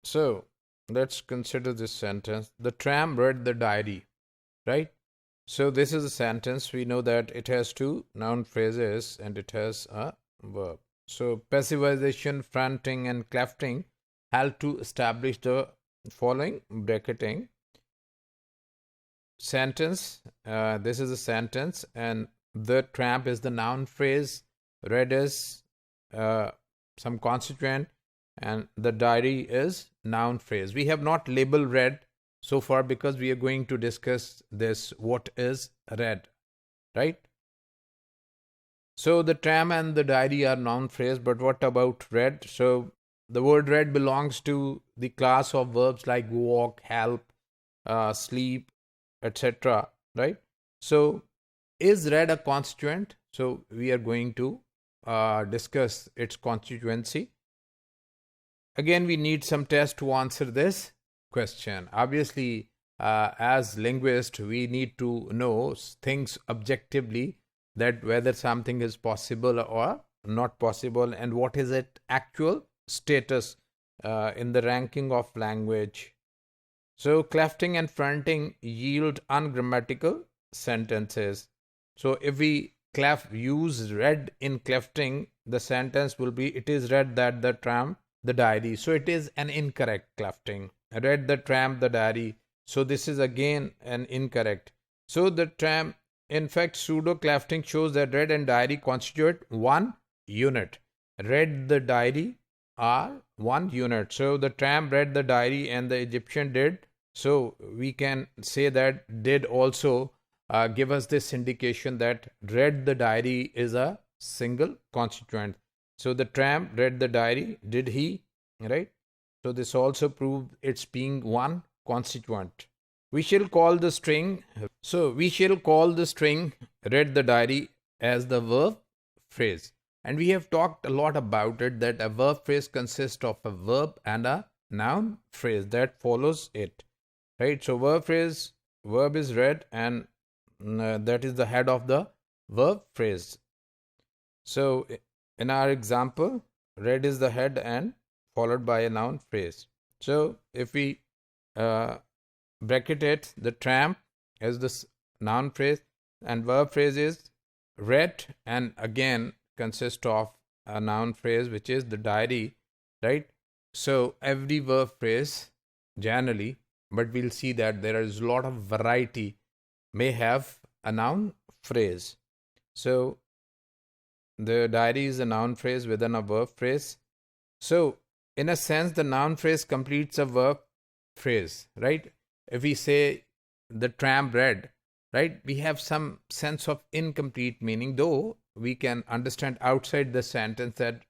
So let's consider this sentence. The tram read the diary, right? So this is a sentence. We know that it has two noun phrases and it has a verb. So passivization, fronting, and clefting help to establish the following bracketing. Sentence. This is a sentence, and the tramp is the noun phrase. Read is some constituent, and the diary is noun phrase. We have not labeled read so far because we are going to discuss this. What is read, right? So the tram and the diary are noun phrase, but what about read? So the word read belongs to the class of verbs like walk, help, sleep, etc. Right? So is read a constituent? So we are going to discuss its constituency. Again, we need some test to answer this question. Obviously, as linguists, we need to know things objectively, that whether something is possible or not possible, and what is its actual status in the ranking of language. So clefting and fronting yield ungrammatical sentences. So if we use read in clefting, the sentence will be, it is read that the tram, the diary. So it is an incorrect clefting. Read the tram, the diary. So this is again an incorrect. So the tram, in fact, pseudo clefting shows that read and diary constitute one unit. Read the diary are one unit. So the tram read the diary and the Egyptian did. So we can say that did also give us this indication that read the diary is a single constituent. So the tram read the diary, did he, right? So this also proved its being one constituent. We shall call the string, read the diary as the verb phrase. And we have talked a lot about it, that a verb phrase consists of a verb and a noun phrase that follows it. Right? So verb phrase, verb is read, and that is the head of the verb phrase. So in our example, read is the head and followed by a noun phrase. So if we bracket it, the tramp as the noun phrase, and verb phrase is read, and again consists of a noun phrase which is the diary, right? So every verb phrase generally, but we'll see that there is a lot of variety, may have a noun phrase. So the diary is a noun phrase within a verb phrase. So in a sense, the noun phrase completes a verb phrase, right? If we say the tramp read, right, we have some sense of incomplete meaning, though we can understand outside the sentence that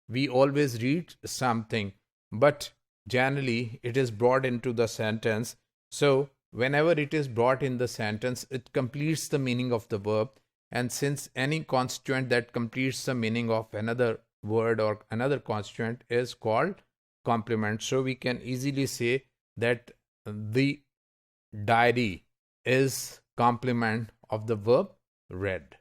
we always read something, but generally it is brought into the sentence. So whenever it is brought in the sentence, it completes the meaning of the verb. And since any constituent that completes the meaning of another word or another constituent is called complement, so we can easily say that the diary is complement of the verb read.